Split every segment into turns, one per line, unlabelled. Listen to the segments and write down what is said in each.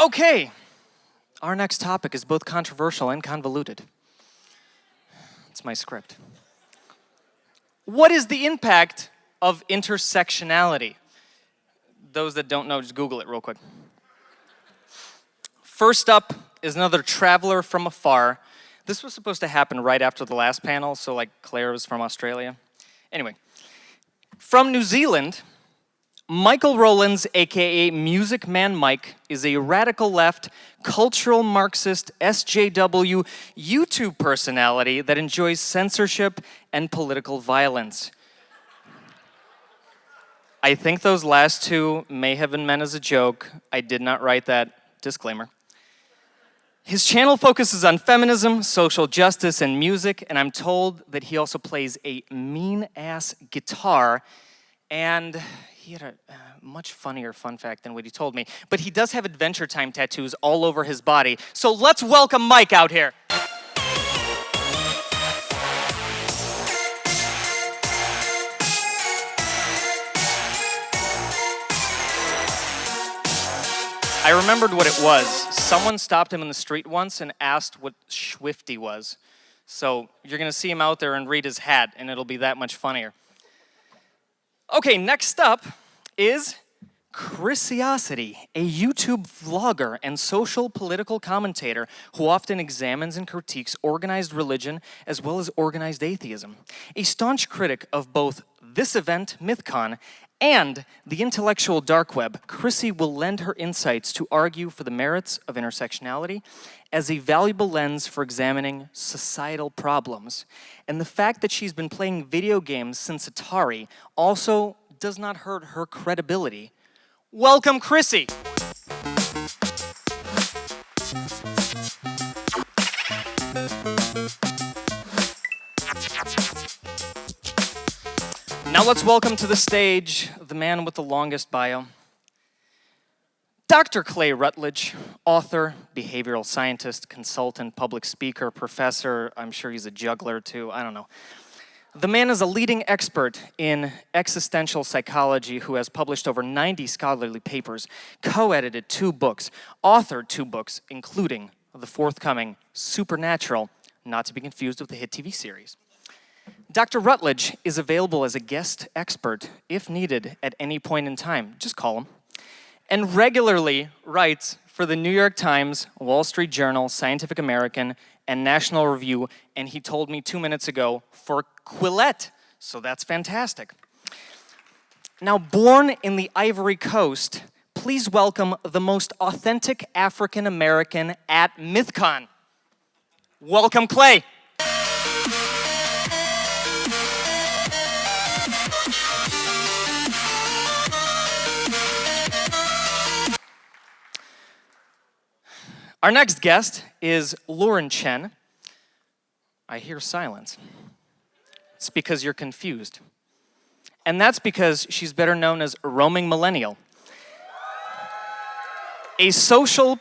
Okay, our next topic is both controversial and convoluted. It's my script. What is the impact of intersectionality? Those that don't know, just Google it real quick. First up is another traveler from afar. This was supposed to happen right after the last panel, so like Claire was from Australia. Anyway, from New Zealand, Michael Rowlands, aka Music Man Mike, is a radical left, cultural Marxist, SJW YouTube personality that enjoys censorship and political violence. I think those last two may have been meant as a joke. I did not write that. Disclaimer. His channel focuses on feminism, social justice, and music, and I'm told that he also plays a mean-ass guitar, and he had a much funnier fun fact than what he told me, but he does have Adventure Time tattoos all over his body, so let's welcome Mike out here. I remembered what it was. Someone stopped him in the street once and asked what Schwifty was. So you're gonna see him out there and read his hat, and it'll be that much funnier. Okay, next up is Chrisiosity, a YouTube vlogger and social political commentator who often examines and critiques organized religion as well as organized atheism. A staunch critic of both this event, MythCon, and the intellectual dark web, Chrissy will lend her insights to argue for the merits of intersectionality as a valuable lens for examining societal problems. And the fact that she's been playing video games since Atari also does not hurt her credibility. Welcome, Chrissy. Now let's welcome to the stage the man with the longest bio. Dr. Clay Rutledge, author, behavioral scientist, consultant, public speaker, professor, I'm sure he's a juggler too, I don't know. The man is a leading expert in existential psychology who has published over 90 scholarly papers, co-edited 2 books, authored 2 books, including the forthcoming Supernatural, not to be confused with the hit TV series. Dr. Rutledge is available as a guest expert if needed at any point in time. Just call him. And regularly writes for the New York Times, Wall Street Journal, Scientific American, and National Review, and he told me 2 minutes ago for Quillette, so that's fantastic. Now, born in the Ivory Coast, please welcome the most authentic African American at MythCon. Welcome, Clay. Our next guest is Lauren Chen. I hear silence. It's because you're confused. And that's because she's better known as Roaming Millennial. A social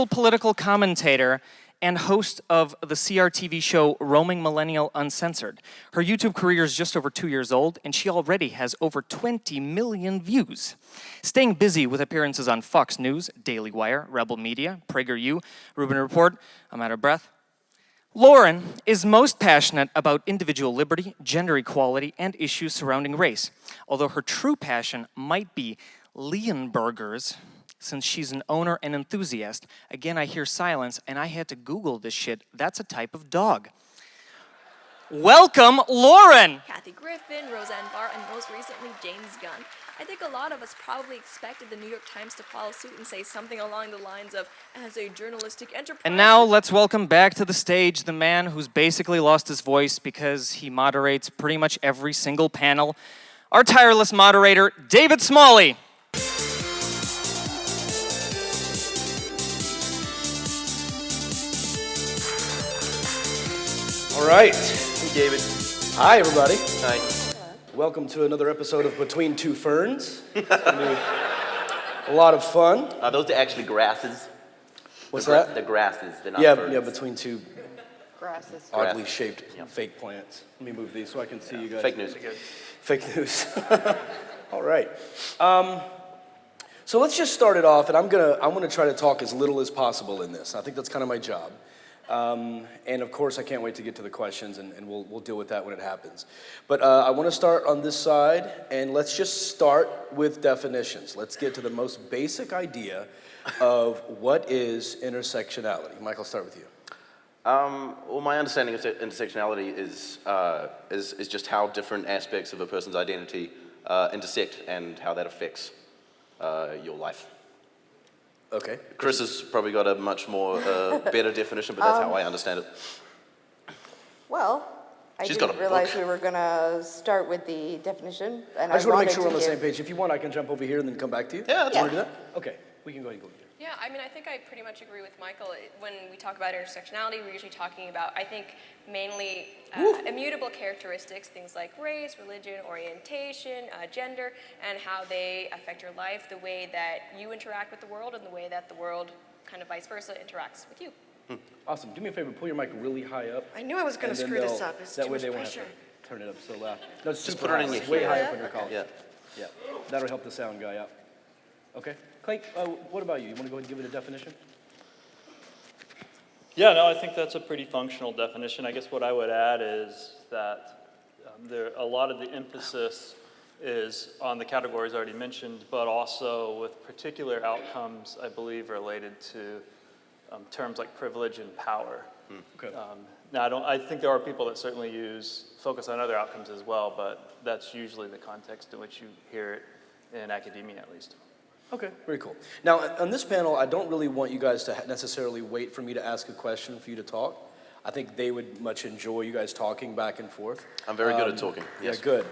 political commentator and host of the CRTV show Roaming Millennial Uncensored. Her YouTube career is just over 2 years old, and she already has over 20 million views. Staying busy with appearances on Fox News, Daily Wire, Rebel Media, PragerU, Rubin Report, I'm out of breath. Lauren is most passionate about individual liberty, gender equality, and issues surrounding race, although her true passion might be Leonburgers, since she's an owner and enthusiast. Again, I hear silence, and I had to Google this shit. That's a type of dog. Welcome, Lauren!
Kathy Griffin, Roseanne Barr, and most recently, James Gunn. I think a lot of us probably expected the New York Times to follow suit and say something along the lines of, as a journalistic enterprise...
And now let's welcome back to the stage the man who's basically lost his voice because he moderates pretty much every single panel, our tireless moderator, David Smalley.
All right.
Hey, David.
Hi, everybody.
Hi.
Welcome to another episode of Between Two Ferns. It's gonna be a lot of fun.
Are those actually grasses?
What's that?
The grasses, they're not
Yeah,
ferns.
yeah, between two
Grasses.
oddly
Grasses.
shaped
Yep.
fake plants. Let me move these so I can see you guys.
Fake news.
Fake news. All right. So let's just start it off, and I'm gonna try to talk as little as possible in this. I think that's kind of my job. And of course, I can't wait to get to the questions, and we'll deal with that when it happens. But I want to start on this side, and let's just start with definitions. Let's get to the most basic idea of what is intersectionality. Mike, I'll start with you.
Well, my understanding of intersectionality is just how different aspects of a person's identity intersect and how that affects your life.
Okay.
Chris has probably got a much more better definition, but that's how I understand it.
Well, I
She's got
didn't
a
realize
book.
we were going to start with the definition. And
I just want to make sure we're on the
give-
same page. If you want, I can jump over here and then come back to you.
Yeah, that's
You want to
fine.
do that? Okay, we can go ahead and go here.
Yeah, I mean, I think I pretty much agree with Michael. When we talk about intersectionality, we're usually talking about, I think, mainly immutable characteristics, things like race, religion, orientation, gender, and how they affect your life, the way that you interact with the world, and the way that the world, kind of vice versa, interacts with you.
Awesome. Do me a favor, pull your mic really high up.
I knew I was going
and
to
then
screw this
they'll-
up. It's
that
too
way
much
they won't have
pressure.
to turn it up so loud. No, it's
Just
super
put it in
high.
your
It's way
ear.
high up on your collar.
Yeah.
Yeah, that'll help the sound guy out. Okay, Clay, what about you? You want to go ahead and give it a definition?
Yeah, no, I think that's a pretty functional definition. I guess what I would add is that a lot of the emphasis is on the categories already mentioned, but also with particular outcomes, I believe, related to terms like privilege and power.
Okay.
Now, I think there are people that certainly focus on other outcomes as well, but that's usually the context in which you hear it in academia, at least.
Okay, very cool. Now, on this panel, I don't really want you guys to necessarily wait for me to ask a question for you to talk. I think they would much enjoy you guys talking back and forth.
I'm very good at talking. Yes.
Yeah, good.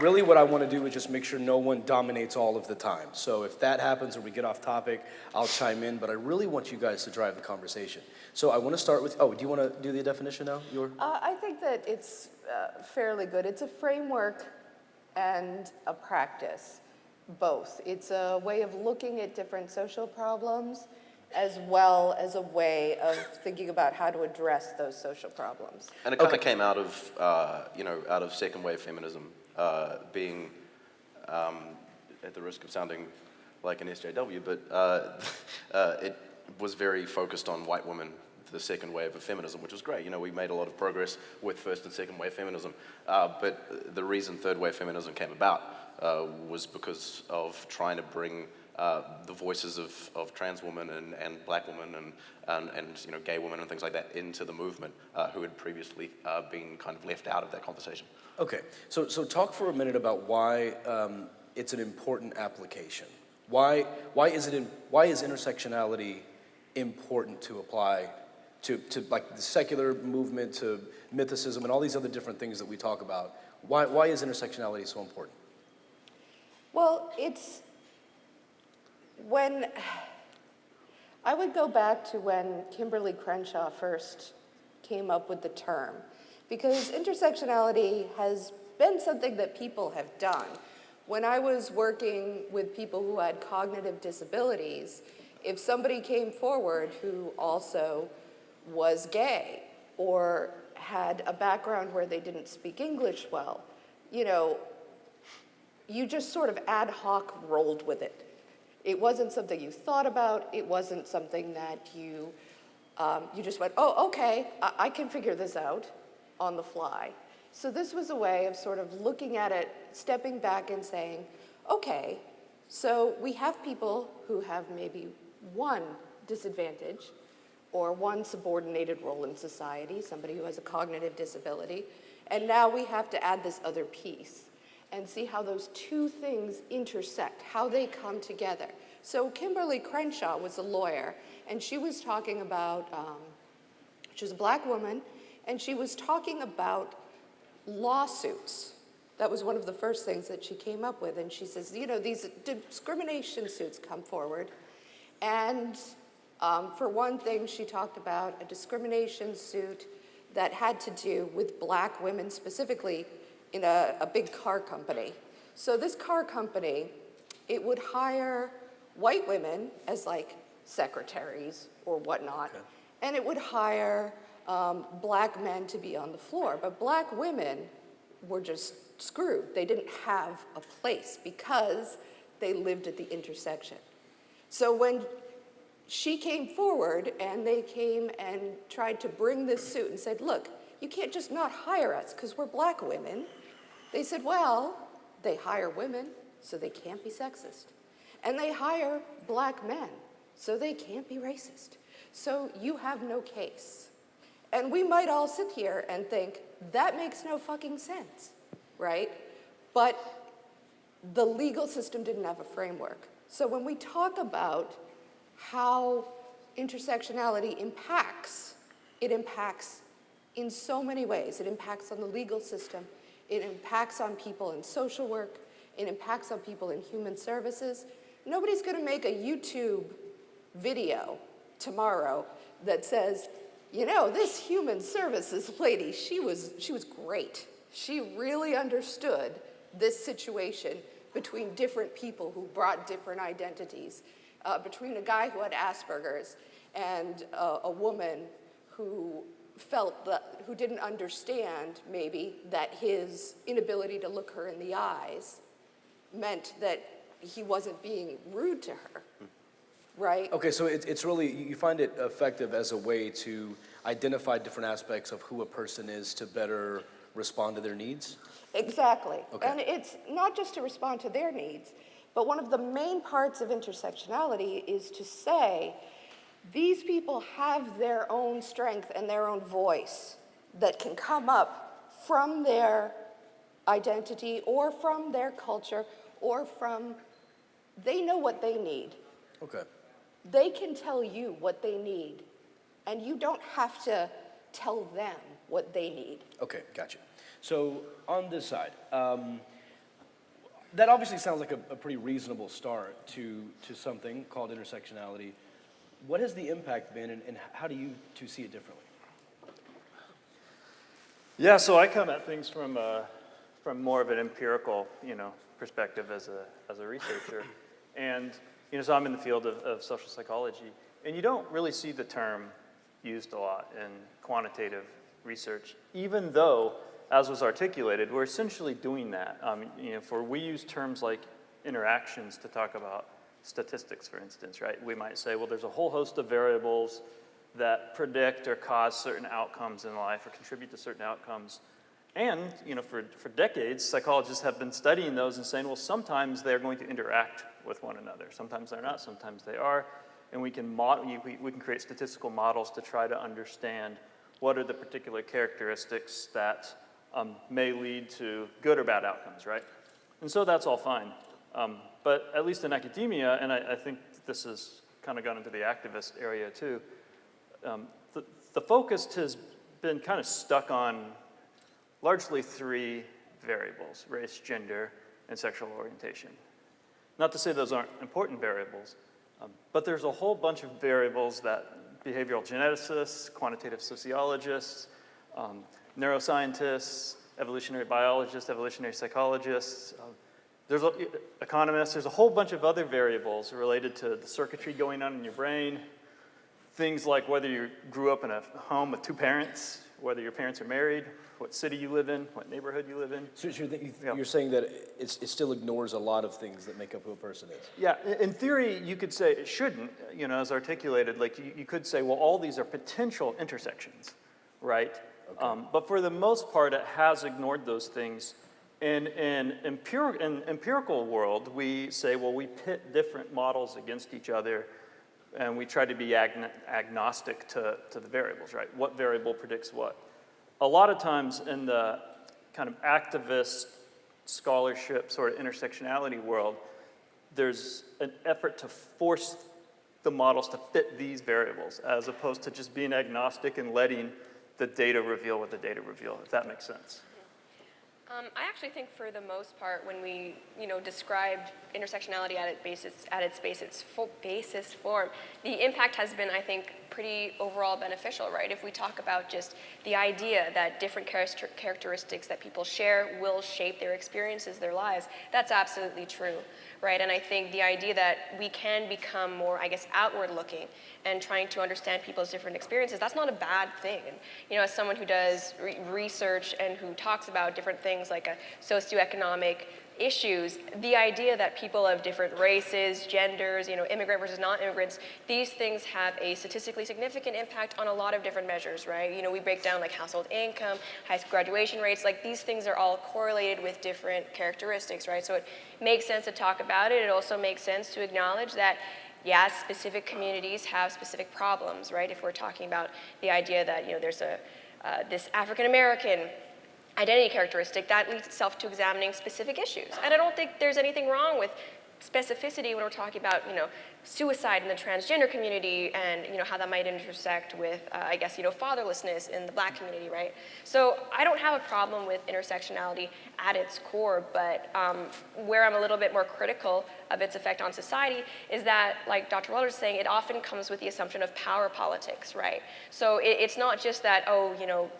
Really what I want to do is just make sure no one dominates all of the time. So if that happens or we get off topic, I'll chime in, but I really want you guys to drive the conversation. So I want to start with, do you want to do the definition now?
I think that it's fairly good. It's a framework and a practice, both. It's a way of looking at different social problems as well as a way of thinking about how to address those social problems.
And it kind of came out of, out of second wave feminism, being, at the risk of sounding like an SJW, but it was very focused on white women, the second wave of feminism, which was great. You know, we made a lot of progress with first and second wave feminism, but the reason third wave feminism came about was because of trying to bring the voices of trans women and black women and gay women and things like that into the movement who had previously been kind of left out of that conversation.
Okay, so talk for a minute about why it's an important application. Why is intersectionality important to apply to like the secular movement, to mythicism, and all these other different things that we talk about? Why is intersectionality so important?
Well, I would go back to when Kimberl Crenshaw first came up with the term, because intersectionality has been something that people have done. When I was working with people who had cognitive disabilities, if somebody came forward who also was gay or had a background where they didn't speak English well, you just sort of ad hoc rolled with it. It wasn't something you thought about. It wasn't something that you just went, oh, okay, I can figure this out on the fly. So this was a way of sort of looking at it, stepping back and saying, okay, so we have people who have maybe one disadvantage or one subordinated role in society, somebody who has a cognitive disability, and now we have to add this other piece and see how those two things intersect, how they come together. So Kimberl Crenshaw was a lawyer, and she was talking about, she was a black woman, and she was talking about lawsuits. That was one of the first things that she came up with, and she says, these discrimination suits come forward, and for one thing, she talked about a discrimination suit that had to do with black women specifically in a big car company. So this car company, it would hire white women as like secretaries or whatnot, and it would hire black men to be on the floor. But black women were just screwed. They didn't have a place because they lived at the intersection. So when she came forward and they came and tried to bring this suit and said, look, you can't just not hire us because we're black women. They said, well, they hire women, so they can't be sexist. And they hire black men, so they can't be racist. So you have no case. And we might all sit here and think, that makes no fucking sense, right? But the legal system didn't have a framework. So when we talk about how intersectionality impacts, it impacts in so many ways. It impacts on the legal system, it impacts on people in social work, it impacts on people in human services. Nobody's gonna make a YouTube video tomorrow that says, you know, this human services lady, she was great. She really understood this situation between different people who brought different identities, between a guy who had Asperger's and a woman who who didn't understand maybe that his inability to look her in the eyes meant that he wasn't being rude to her, right?
Okay, so it's really, you find it effective as a way to identify different aspects of who a person is to better respond to their needs?
Exactly.
Okay.
And it's not just to respond to their needs, but one of the main parts of intersectionality is to say, these people have their own strength and their own voice that can come up from their identity or from their culture or from, they know what they need.
Okay.
They can tell you what they need, and you don't have to tell them what they need.
Okay, gotcha. So on this side, that obviously sounds like a pretty reasonable start to something called intersectionality. What has the impact been, and how do you two see it differently?
Yeah, so I come at things from more of an empirical, perspective as a researcher, and so I'm in the field of social psychology, and you don't really see the term used a lot in quantitative research, even though, as was articulated, we're essentially doing that. We use terms like interactions to talk about statistics, for instance, right? We might say, well, there's a whole host of variables that predict or cause certain outcomes in life or contribute to certain outcomes. And, for decades, psychologists have been studying those and saying, well, sometimes they're going to interact with one another. Sometimes they're not, sometimes they are. And we can create statistical models to try to understand what are the particular characteristics that may lead to good or bad outcomes, right? And so that's all fine. But at least in academia, and I think this has kind of gone into the activist area too, the focus has been kind of stuck on largely three variables: race, gender, and sexual orientation. Not to say those aren't important variables, but there's a whole bunch of variables that behavioral geneticists, quantitative sociologists, neuroscientists, evolutionary biologists, evolutionary psychologists, economists, there's a whole bunch of other variables related to the circuitry going on in your brain, things like whether you grew up in a home with two parents, whether your parents are married, what city you live in, what neighborhood you live in.
So you're saying that it still ignores a lot of things that make up who a person is?
Yeah, in theory, you could say it shouldn't, as articulated. Like you could say, well, all these are potential intersections, right? Okay. But for the most part, it has ignored those things. In empirical world, we say, well, we pit different models against each other, and we try to be agnostic to the variables, right? What variable predicts what? A lot of times in the kind of activist scholarship sort of intersectionality world, there's an effort to force the models to fit these variables as opposed to just being agnostic and letting the data reveal what the data reveal, if that makes sense.
I actually think for the most part, when we, described intersectionality at its basis form, the impact has been, I think, pretty overall beneficial, right? If we talk about just the idea that different characteristics that people share will shape their experiences, their lives, that's absolutely true, right? And I think the idea that we can become more, outward looking and trying to understand people's different experiences, that's not a bad thing. And, as someone who does research and who talks about different things like a socioeconomic issues, the idea that people of different races, genders, immigrant versus non-immigrants, these things have a statistically significant impact on a lot of different measures, right? We break down like household income, high school graduation rates, like these things are all correlated with different characteristics, right? So it makes sense to talk about it. It also makes sense to acknowledge that yes, specific communities have specific problems, right? If we're talking about the idea that there's this African American identity characteristic, that leads itself to examining specific issues. And I don't think there's anything wrong with specificity when we're talking about, suicide in the transgender community and, how that might intersect with, fatherlessness in the Black community, right? So I don't have a problem with intersectionality at its core, but where I'm a little bit more critical of its effect on society is that, like Dr. Weller's saying, it often comes with the assumption of power politics, right? So it's not just that,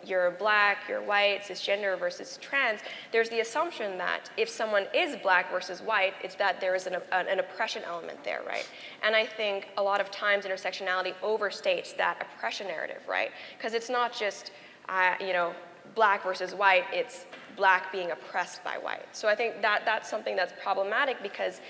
you're Black, you're white, cisgender versus trans. There's the assumption that if someone is Black versus white, it's that there is an oppression element there, right? And I think a lot of times intersectionality overstates that oppression narrative, right? Because it's not just, Black versus white, it's Black being oppressed by white. So I think that's something that's problematic because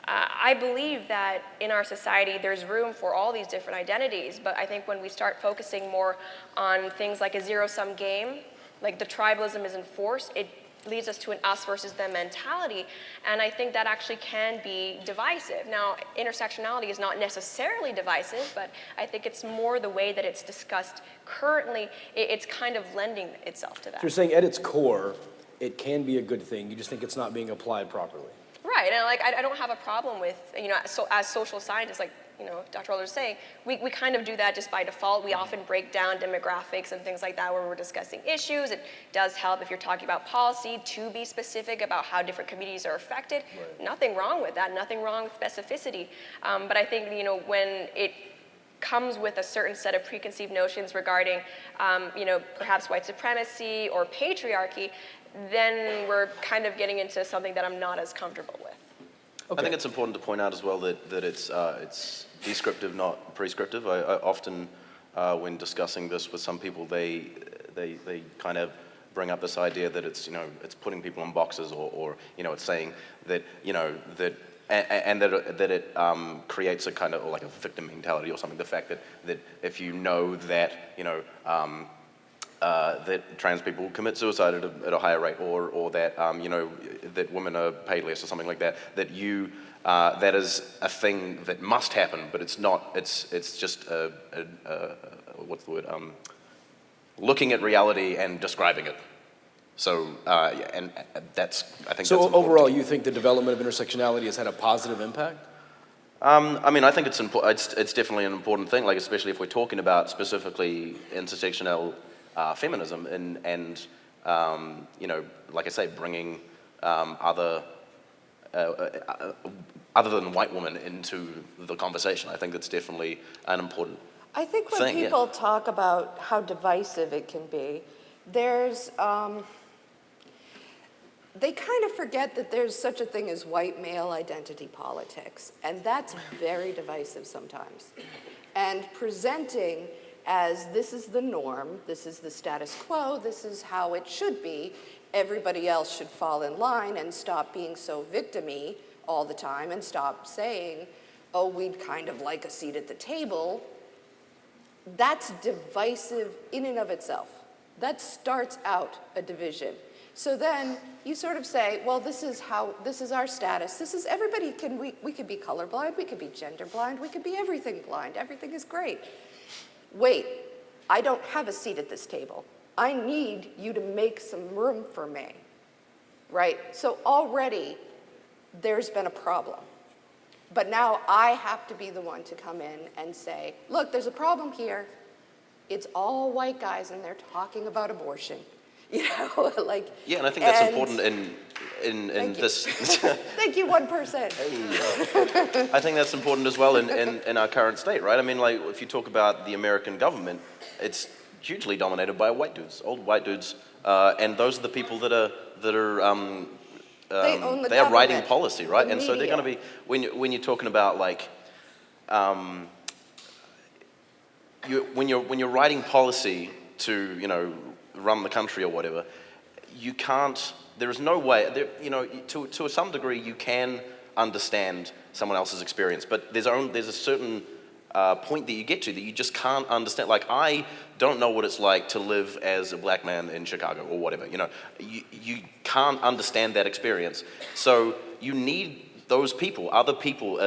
I believe that in our society there's room for all these different identities, but I think when we start focusing more on things like a zero-sum game, like the tribalism is enforced, it leads us to an us versus them mentality, and I think that actually can be divisive. Now, intersectionality is not necessarily divisive, but I think it's more the way that it's discussed currently, it's kind of lending itself to that.
So you're saying at its core, it can be a good thing, you just think it's not being applied properly.
Right, and I don't have a problem with, so as social scientists, like, Dr. Roller is saying, we kind of do that just by default. We often break down demographics and things like that where we're discussing issues. It does help if you're talking about policy to be specific about how different communities are affected. Right. Nothing wrong with that, nothing wrong with specificity. But I think, when it comes with a certain set of preconceived notions regarding, perhaps white supremacy or patriarchy, then we're kind of getting into something that I'm not as comfortable with.
Okay. I think it's important to point out as well that it's descriptive, not prescriptive. I often, when discussing this with some people, they kind of bring up this idea that it's it's putting people in boxes or it's saying that that it creates a kind of like a victim mentality or something. The fact that if you know that that trans people commit suicide at a higher rate, or that that women are paid less or something like that. That is a thing that must happen, but it's not. It's just what's the word? Looking at reality and describing it. So and that's I think.
So
that's
overall, you think the development of intersectionality has had a positive impact?
I think it's important. It's definitely an important thing. Like especially if we're talking about specifically intersectional feminism and like I say, bringing other than white women into the conversation. I think that's definitely an important
I think when people talk about how divisive it can be, there's they kind of forget that there's such a thing as white male identity politics, and that's very divisive sometimes. And presenting as this is the norm, this is the status quo, this is how it should be, everybody else should fall in line and stop being so victim-y all the time and stop saying, oh, we'd kind of like a seat at the table. That's divisive in and of itself. That starts out a division. So then you sort of say, well, this is our status. This is everybody we could be colorblind, we could be gender blind, we could be everything blind. Everything is great. Wait, I don't have a seat at this table. I need you to make some room for me, right? So already there's been a problem. But now I have to be the one to come in and say, look, there's a problem here. It's all white guys and they're talking about abortion. Like.
Yeah, and I think that's important in this.
Thank you, 1%.
I think that's important as well in our current state, right? I mean, like if you talk about the American government, it's hugely dominated by white dudes, old white dudes, and those are the people that are they are writing policy, right? And so they're going to be when you're talking about like when you're writing policy to run the country or whatever, you can't. There is no way. To some degree, you can understand someone else's experience, but there's a certain point that you get to that you just can't understand. Like, I don't know what it's like to live as a black man in Chicago or whatever. You can't understand that experience. So you need those people, other people,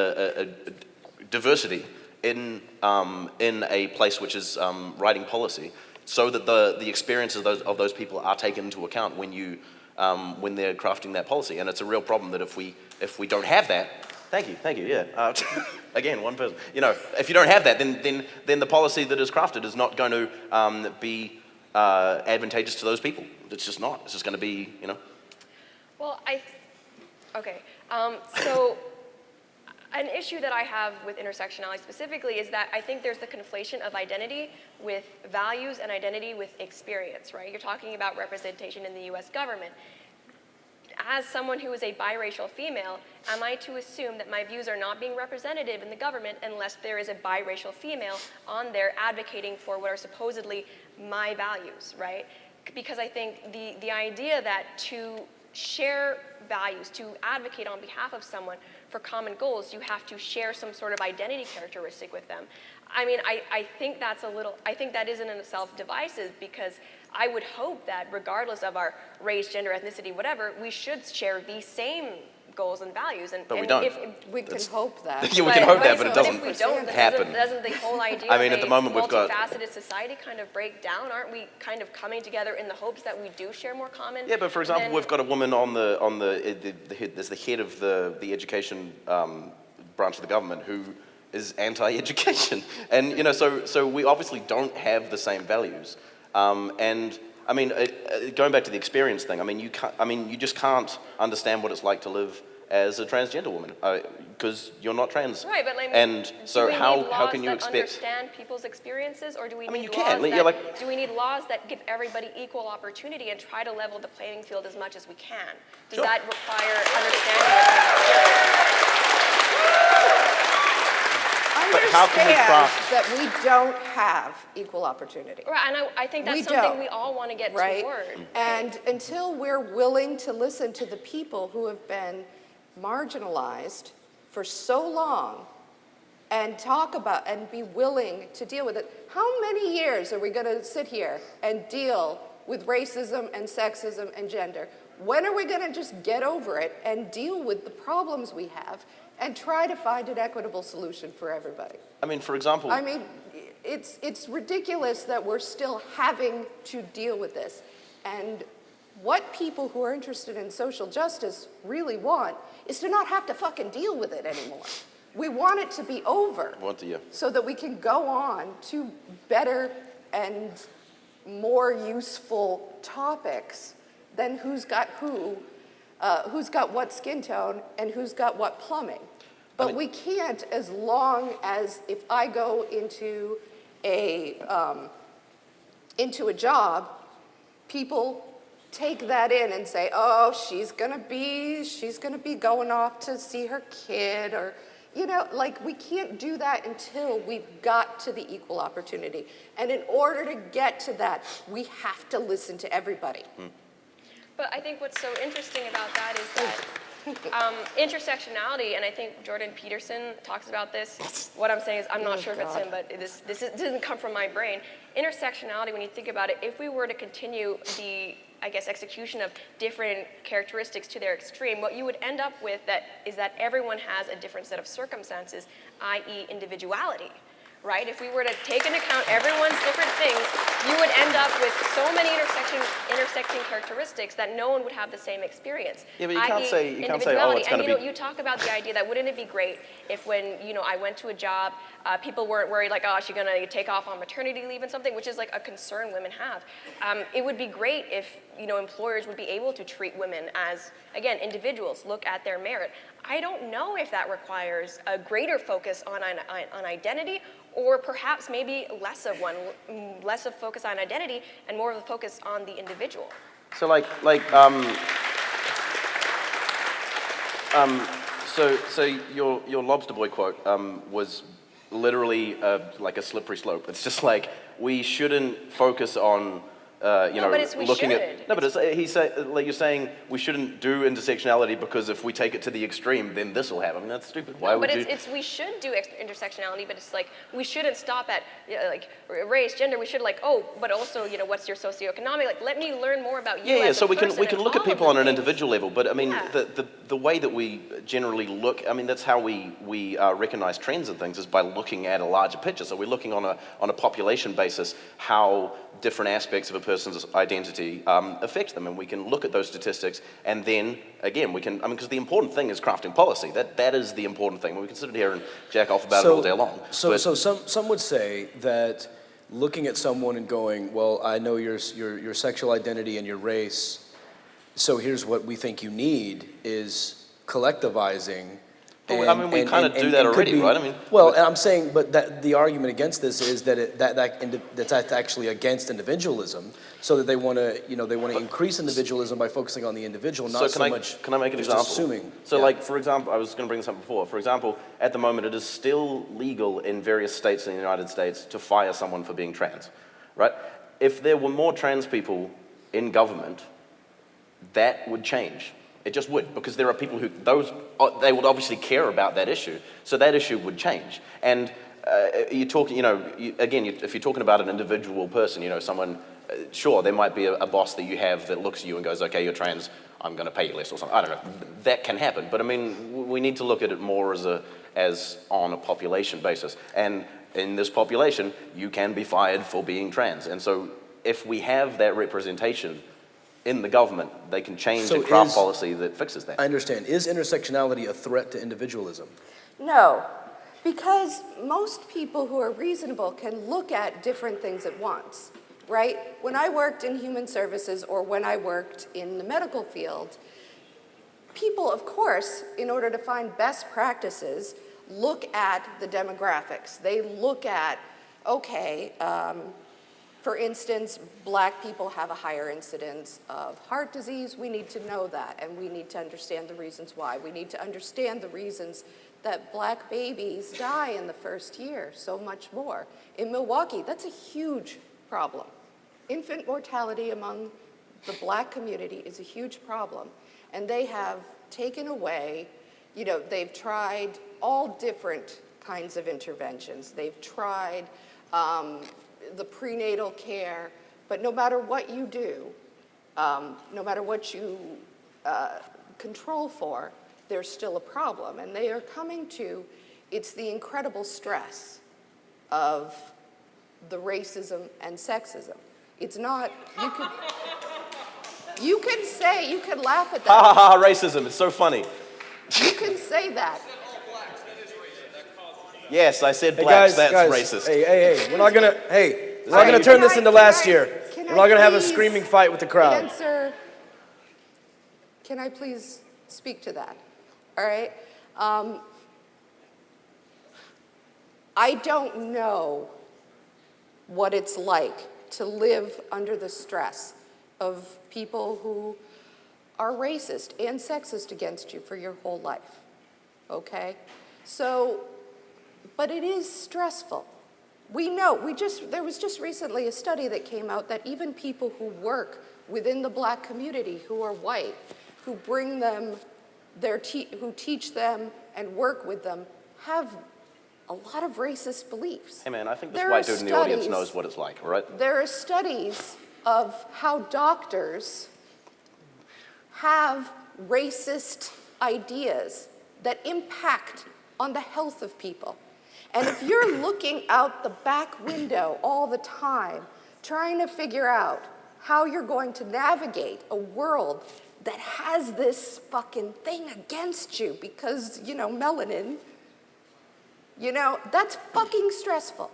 diversity in a place which is writing policy, so that the experiences of those people are taken into account when they're crafting that policy. And it's a real problem that if we don't have that. Thank you, yeah. Again, one person. If you don't have that, then the policy that is crafted is not going to be advantageous to those people. It's just not. It's just going to be,
Well, okay. So an issue that I have with intersectionality specifically is that I think there's the conflation of identity with values and identity with experience, right? You're talking about representation in the US government. As someone who is a biracial female, am I to assume that my views are not being representative in the government unless there is a biracial female on there advocating for what are supposedly my values, right? Because I think the idea that to share values, to advocate on behalf of someone for common goals, you have to share some sort of identity characteristic with them. I mean, I think that is in itself divisive, because I would hope that regardless of our race, gender, ethnicity, whatever, we should share the same goals and values.
But we don't.
We can hope that.
Yeah, we can hope that, but it
But
doesn't
if we don't,
happen.
doesn't the whole idea
I mean,
of
at the
a
moment we've got-
multifaceted society kind of break down? Aren't we kind of coming together in the hopes that we do share more common?
Yeah, but for example,
than-
we've got a woman on the head, there's the head of the education branch of the government who is anti-education, and so we obviously don't have the same values, and I mean, going back to the experience thing, I mean, you just can't understand what it's like to live as a transgender woman, because you're not trans.
Right, but like,
and so
do we
how
need laws
can you
that
expect?
understand people's experiences, or do we
I mean,
need
you can.
laws
Yeah,
that, do we need laws that give everybody equal opportunity and try to level the playing field as much as we can? Does
Sure.
that require understanding of
But how can we craft-
that we don't have equal opportunity.
Right, and I think that's
We
something
don't,
we all want to get
right?
toward.
And until we're willing to listen to the people who have been marginalized for so long and talk about and be willing to deal with it, how many years are we going to sit here and deal with racism and sexism and gender? When are we going to just get over it and deal with the problems we have and try to find an equitable solution for everybody?
I mean, for example,
I mean, it's ridiculous that we're still having to deal with this. And what people who are interested in social justice really want is to not have to fucking deal with it anymore. We want it to be over so that we can go on to better and more useful topics than who's got what skin tone and who's got what plumbing. But we can't, as long as if I go into a job, people take that in and say, oh, she's gonna be going off to see her kid, or, like, we can't do that until we've got to the equal opportunity. And in order to get to that, we have to listen to everybody.
But I think what's so interesting about that is that intersectionality, and I think Jordan Peterson talks about this. What I'm saying is, I'm not sure if it's him, but this doesn't come from my brain. Intersectionality, when you think about it, if we were to continue the, I guess, execution of different characteristics to their extreme, what you would end up with is that everyone has a different set of circumstances, i.e. individuality. Right? If we were to take into account everyone's different things, you would end up with so many intersecting characteristics that no one would have the same experience.
Yeah, but you can't say, oh, it's going to be...
You talk about the idea that wouldn't it be great if when, I went to a job, people weren't worried like, oh, she's going to take off on maternity leave and something, which is like a concern women have. It would be great if, employers would be able to treat women as, again, individuals, look at their merit. I don't know if that requires a greater focus on identity, or perhaps maybe less of focus on identity and more of a focus on the individual.
So so your lobster boy quote was literally like a slippery slope. It's just like, we shouldn't focus on
but it's we
looking
should.
at. No, but like you're saying we shouldn't do intersectionality because if we take it to the extreme, then this will happen. That's stupid. Why
No,
would
but
you?
it's we should do intersectionality, but it's like we shouldn't stop at like race, gender. We should but also what's your socioeconomic? Like let me learn more about you.
Yeah,
as
so
a
we can
person and
look at
all
people
of
on
the
an
things.
individual level, but I mean
Yeah.
the way that we generally look, I mean that's how we recognize trends and things is by looking at a larger picture. So we're looking on a population basis how different aspects of a person's identity affect them, and we can look at those statistics, and then again we can, because the important thing is crafting policy. That is the important thing. We can sit here and jack off about it all day long.
So some would say that looking at someone and going, well, I know your sexual identity and your race, so here's what we think you need is collectivizing.
But, I mean, we kind of do that already, right? I mean,
well, and I'm saying, but that the argument against this is that that's actually against individualism, so that they want to increase individualism by focusing on the individual, not so much.
Can I make an
just
example?
Assuming.
So,
Yeah.
like for example, I was going to bring this up before. For example, at the moment, it is still legal in various states in the United States to fire someone for being trans, right? If there were more trans people in government, that would change. It just would, because there are people who they would obviously care about that issue, so that issue would change. And you're talking, if you're talking about an individual person, someone, sure, there might be a boss that you have that looks at you and goes, okay, you're trans, I'm going to pay you less or something. I don't know. That can happen, but I mean, we need to look at it more as on a population basis. And in this population, you can be fired for being trans. And so, if we have that representation in the government, they can change and craft policy that fixes that.
I understand. Is intersectionality a threat to individualism?
No, because most people who are reasonable can look at different things at once, right? When I worked in human services or when I worked in the medical field, people, of course, in order to find best practices, look at the demographics. They look at, okay, for instance, black people have a higher incidence of heart disease. We need to know that, and we need to understand the reasons why. We need to understand the reasons that black babies die in the first year so much more. In Milwaukee, that's a huge problem. Infant mortality among the black community is a huge problem, and they have taken away, they've tried all different kinds of interventions. They've tried the prenatal care, but no matter what you do, no matter what you control for, there's still a problem. And they are coming to, it's the incredible stress of the racism and sexism. It's not, you can laugh at that.
Ha ha ha, racism, it's so funny.
You can say that.
Yes, I said
Hey
blacks,
guys,
that's racist.
Hey, we're not gonna turn this into last year. We're not gonna have a screaming fight with the crowd.
Can I please speak to that? All right. I don't know what it's like to live under the stress of people who are racist and sexist against you for your whole life, okay? So, but it is stressful. We know, there was just recently a study that came out that even people who work within the black community who are white, who bring them, who teach them and work with them, have a lot of racist beliefs.
Hey man, I think this white dude in the audience knows what it's like, all right?
There are studies of how doctors have racist ideas that impact on the health of people. And if you're looking out the back window all the time, trying to figure out how you're going to navigate a world that has this fucking thing against you because, melanin, that's fucking stressful.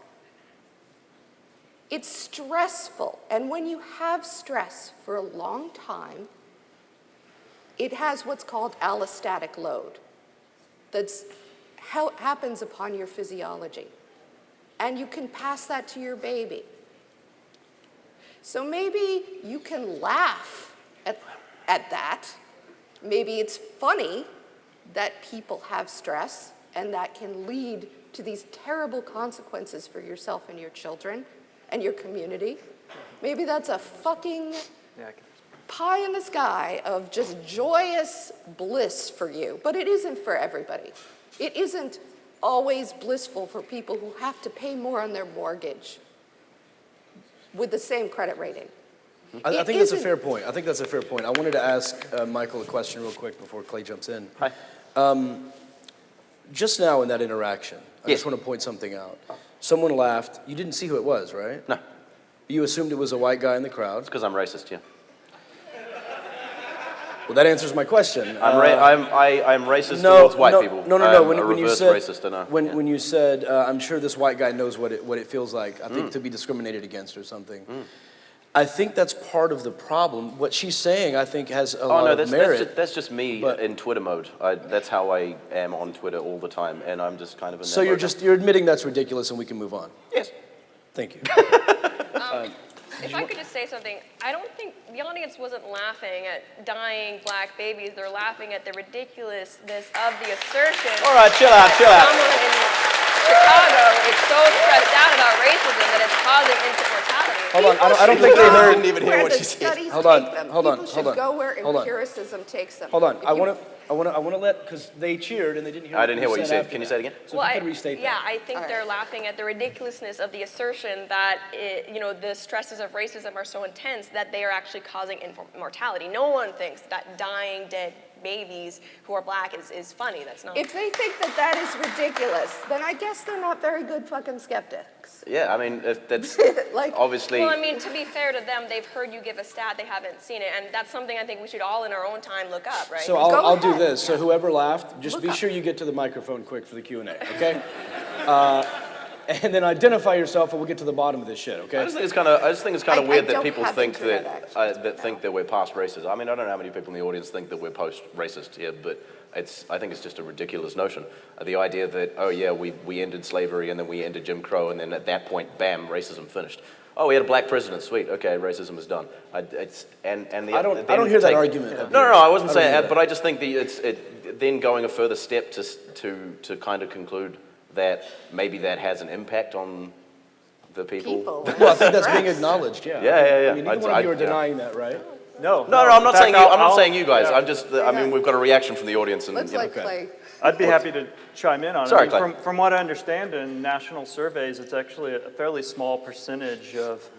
It's stressful. And when you have stress for a long time, it has what's called allostatic load. That's how it happens upon your physiology. And you can pass that to your baby. So maybe you can laugh at that. Maybe it's funny that people have stress and that can lead to these terrible consequences for yourself and your children and your community. Maybe that's a fucking
Yeah,
pie in the sky of just joyous bliss for you, but it isn't for everybody. It isn't always blissful for people who have to pay more on their mortgage with the same credit rating.
I think that's a fair point. I think that's a fair point. I wanted to ask Michael a question real quick before Clay jumps in.
Hi.
Just now in that interaction, I
Yes.
just want to point something out. Someone laughed. You didn't see who it was, right?
No,
You assumed it was a white guy in the crowd.
it's because I'm racist, yeah.
Well, that answers my question.
I'm racist towards white people.
No.
I'm
When
a
you
reverse
said
racist, and
when you said, I'm sure this white guy knows what it feels like. I think to be discriminated against or something. I think that's part of the problem. What she's saying, I think, has a lot of merit.
That's just me
but-
in Twitter mode. That's how I am on Twitter all the time, and I'm just kind of in
So
that
you're
mode now.
you're admitting that's ridiculous, and we can move on.
Yes.
Thank you.
If I could just say something, I don't think the audience wasn't laughing at dying black babies. They're laughing at the ridiculousness of the assertion.
All right, chill out.
Someone in Chicago is so stressed out about racism that it's causing infant mortality.
Hold on, I don't think they
I
heard.
didn't even hear
Where
what
the
she said.
studies
Hold on,
take them.
hold on,
People
hold on,
should go where
hold on.
empiricism takes them.
Hold on.
If
I
you-
want to let, because they cheered and they didn't hear.
I didn't hear what you said.
after
Can you
that.
say it again?
So if you could restate
yeah,
that.
I think
All
they're
right.
laughing at the ridiculousness of the assertion that the stresses of racism are so intense that they are actually causing infant mortality. No one thinks that dying dead babies who are black is funny. That's not.
If they think that that is ridiculous, then I guess they're not very good fucking skeptics.
Yeah, I mean, if that's
Like-
obviously.
Well, I mean, to be fair to them, they've heard you give a stat, they haven't seen it, and that's something I think we should all in our own time look up, right?
So
Go
I'll do
ahead.
this. So whoever laughed, just
Look
be
up.
sure you get to the microphone quick for the Q&A, okay? And then identify yourself, and we'll get to the bottom of this shit,
I
okay?
just think it's kind of
I
weird that
don't
people
have
think
internet
that
access,
think that we're past racist. I mean, I don't know how many people in the audience think that we're post-racist here, but I think it's just a ridiculous notion. The idea that, oh yeah, we ended slavery and then we ended Jim Crow, and then at that point, bam, racism finished. Oh, we had a black president, sweet, okay, racism is done.
I don't hear that argument.
No, I wasn't
I don't
saying
hear
that, but I just think that then going a further step to kind of conclude that maybe that has an impact on the people.
Well, I think that's being acknowledged, yeah.
Yeah.
I mean, neither one of you are denying that, right?
No,
No, I'm not
in
saying
fact,
you. I'm not
I'll-
saying you guys.
yeah.
I'm just. I mean, we've got a reaction from the audience, and
Let's
you know.
let Clay.
I'd be happy to chime in on
Sorry,
it. I mean,
Clay.
from what I understand in national surveys, it's actually a fairly small percentage of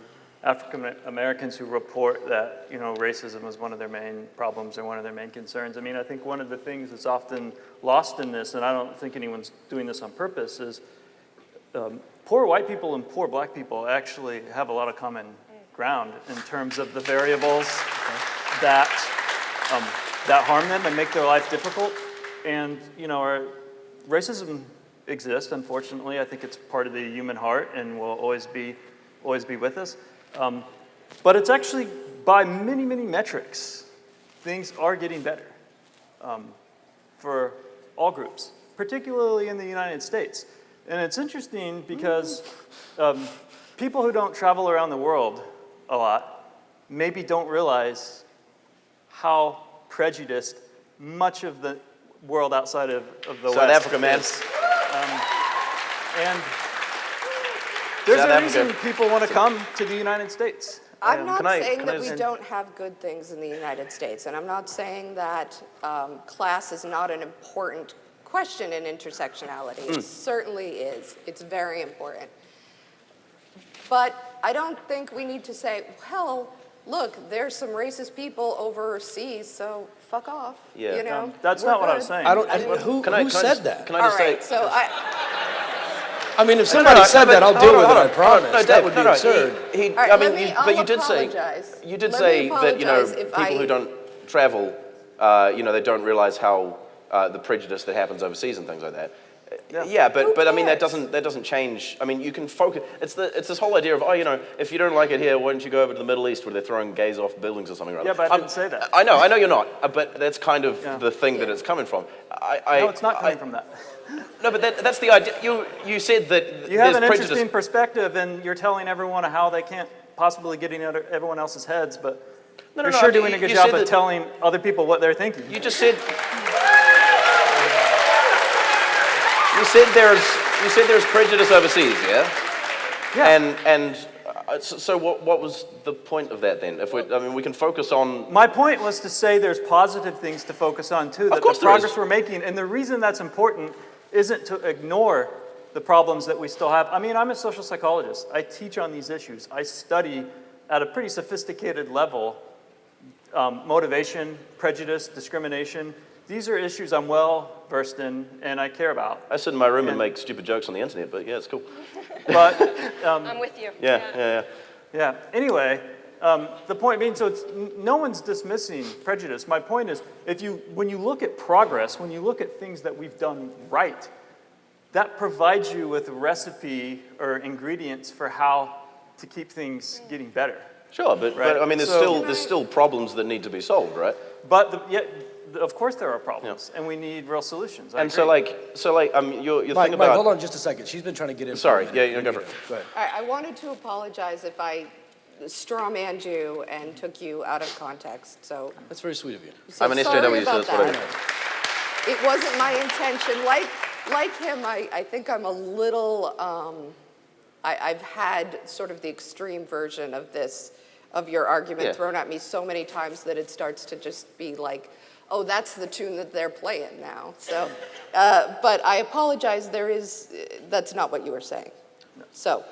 African Americans who report that, racism is one of their main problems or one of their main concerns. I mean, I think one of the things that's often lost in this, and I don't think anyone's doing this on purpose, is poor white people and poor black people actually have a lot of common ground in terms of the variables that harm them and make their life difficult. And racism exists, unfortunately. I think it's part of the human heart and will always be with us. But it's actually, by many, many metrics, things are getting better for all groups, particularly in the United States. And it's interesting because people who don't travel around the world a lot maybe don't realize how prejudiced much of the world outside of the West
South Africa, man.
is. And there's
South
a
Africa.
reason people want to come to the United States.
I'm not
Can I-
saying
can I
that we
just-
don't have good things in the United States, and I'm not saying that class is not an important question in intersectionality. It certainly is. It's very important. But I don't think we need to say, well, look, there's some racist people overseas, so fuck off.
Yeah.
That's
We're
not what I
good.
was saying.
Who said that?
Can I
All
just
right,
say?
so
I mean, if somebody said that, I'll deal with it, I promise.
No,
That would be
no,
absurd.
He,
All right,
I mean,
let me-
but
I'll
you did say
apologize.
you did
Let
say
me
that
apologize if
people who don't travel, they don't realize how the prejudice that happens overseas and things like that. Yeah, but I mean that
cares?
doesn't change. I mean, you can focus. It's this whole idea of if you don't like it here, why don't you go over to the Middle East where they're throwing gays off buildings or something? Or other.
Yeah, but I didn't say that.
I know you're not. But that's kind of the thing that it's coming from.
No, it's not coming from that.
No, but that's the idea. You said that
You have
there's
an
prejudice.
interesting perspective, and you're telling everyone how they can't possibly get in everyone else's heads, but you're sure doing a good
you
job
said
of
that-
telling other people what they're thinking.
You just said. You said there's prejudice overseas, yeah.
Yeah.
And So what was the point of that then? We can focus on.
My point was to say there's positive things to focus on too, that
course
the
there is.
progress we're making, and the reason that's important isn't to ignore the problems that we still have. I mean, I'm a social psychologist. I teach on these issues. I study at a pretty sophisticated level motivation, prejudice, discrimination. These are issues I'm well versed in and I care about.
I sit in my room and make stupid jokes on the internet, but yeah, it's cool.
But
I'm with you.
yeah. Anyway, the point being, so no one's dismissing prejudice. My point is, when you look at progress, when you look at things that we've done right, that provides you with a recipe or ingredients for how to keep things getting better.
Sure, but I mean, there's still problems that need to be solved, right?
But of course there are problems, and we need real solutions. I agree.
Your
Mike,
thing about.
hold on just a second. She's been trying to get in.
Sorry, yeah, go for it.
Go ahead.
I wanted to apologize if I strawmanned you and took you out of context, so.
That's very sweet of you.
So
I'm an
sorry
SJW, so
about
that's what I
that.
do.
It wasn't my intention. Like him, I think I'm a little, I've had sort of the extreme version of your argument thrown at me so many times that it starts to just be like, oh, that's the tune that they're playing now. So, but I apologize, that's not what you were saying. So,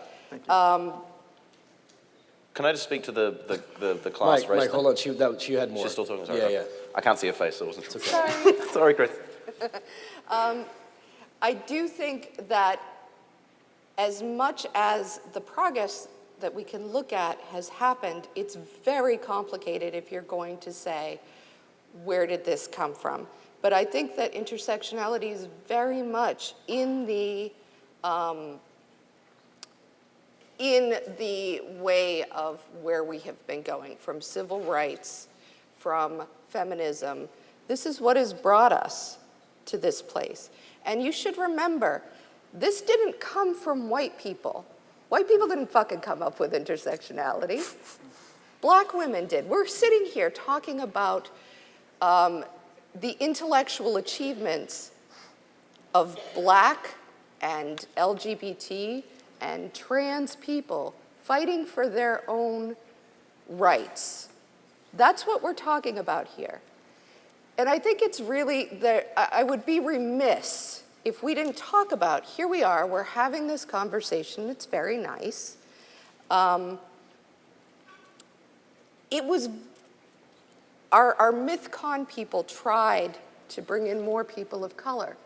Can I just speak to the class race?
Mike, hold on. She had more.
She's still talking. Sorry.
Yeah.
I can't see her face, so I wasn't sure.
sorry.
Sorry, Chris.
I do think that as much as the progress that we can look at has happened, it's very complicated if you're going to say, where did this come from? But I think that intersectionality is very much in the way of where we have been going, from civil rights, from feminism. This is what has brought us to this place. And you should remember, this didn't come from white people. White people didn't fucking come up with intersectionality. Black women did. We're sitting here talking about the intellectual achievements of Black and LGBT and trans people fighting for their own rights. That's what we're talking about here. And I think it's really, I would be remiss if we didn't talk about, here we are, we're having this conversation, it's very nice. It was, our MythCon people tried to bring in more people of color,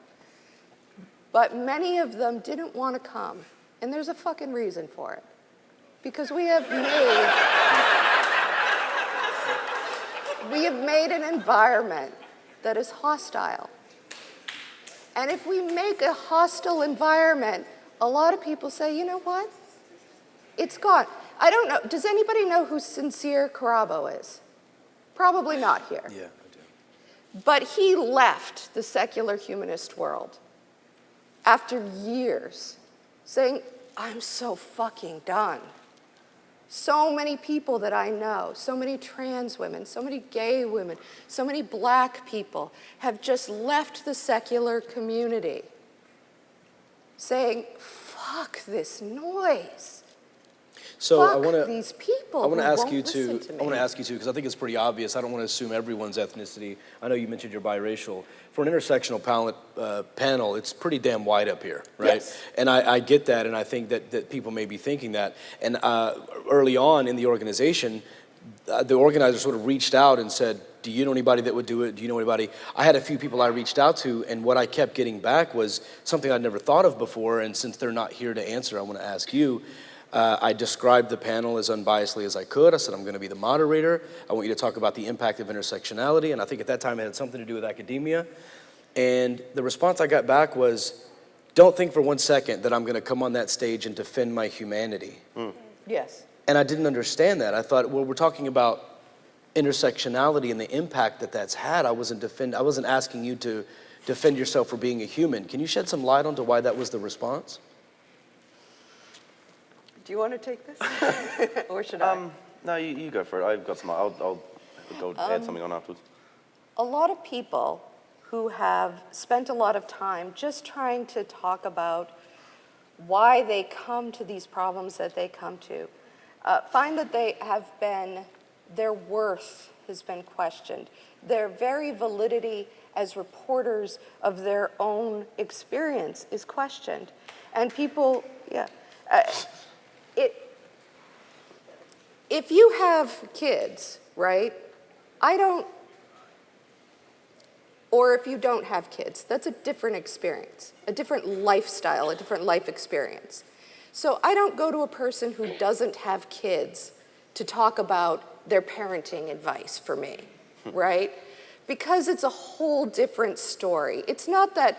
but many of them didn't want to come, and there's a fucking reason for it. Because we have made an environment that is hostile. And if we make a hostile environment, a lot of people say, you know what? It's gone. I don't know, does anybody know who Sincere Carabo is? Probably not here.
Yeah, I do.
But he left the secular humanist world after years saying, I'm so fucking done. So many people that I know, so many trans women, so many gay women, so many Black people have just left the secular community saying, fuck this noise.
So
Fuck
I want to
these people.
I want to
who
ask
won't
you
listen
to.
me.
I want to ask you to because I think it's pretty obvious. I don't want to assume everyone's ethnicity. I know you mentioned you're biracial. For an intersectional panel, it's pretty damn wide up here, right?
Yes.
And I get that, and I think that people may be thinking that. And early on in the organization, the organizers sort of reached out and said, do you know anybody that would do it? Do you know anybody? I had a few people I reached out to, and what I kept getting back was something I'd never thought of before, and since they're not here to answer, I want to ask you. I described the panel as unbiasedly as I could. I said, I'm going to be the moderator. I want you to talk about the impact of intersectionality, and I think at that time it had something to do with academia. And the response I got back was, don't think for one second that I'm going to come on that stage and defend my humanity.
Yes.
And I didn't understand that. I thought, well, we're talking about intersectionality and the impact that that's had. I wasn't asking you to defend yourself for being a human. Can you shed some light onto why that was the response?
Do you want to take this? Or should I?
No, you go for it. I've got some. I'll go add something on afterwards.
A lot of people who have spent a lot of time just trying to talk about why they come to these problems that they come to. find that their worth has been questioned. Their very validity as reporters of their own experience is questioned. And people, if you have kids, right, or if you don't have kids, that's a different experience, a different lifestyle, a different life experience. So I don't go to a person who doesn't have kids to talk about their parenting advice for me, right? Because it's a whole different story. It's not that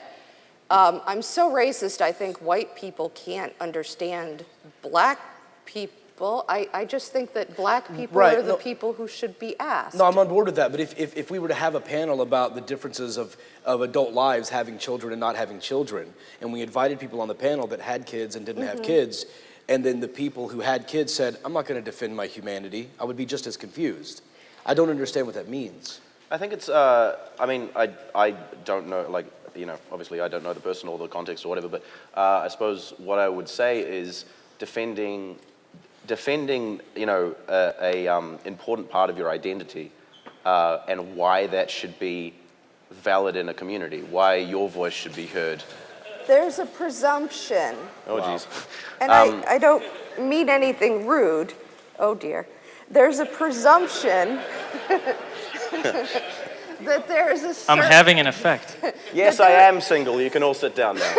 I'm so racist, I think white people can't understand black people. I just think that black people are the people who should be asked.
No, I'm on board with that, but if we were to have a panel about the differences of adult lives, having children and not having children, and we invited people on the panel that had kids and didn't have kids, and then the people who had kids said, I'm not going to defend my humanity, I would be just as confused. I don't understand what that means.
I think it's, I mean, I don't know, like, you know, obviously I don't know the person or the context or whatever, but I suppose what I would say is defending, you know, a important part of your identity and why that should be valid in a community, why your voice should be heard.
There's a presumption.
Oh, geez.
And I don't mean anything rude. Oh, dear. There's a presumption that there's a certain...
I'm having an effect.
Yes, I am single. You can all sit down now.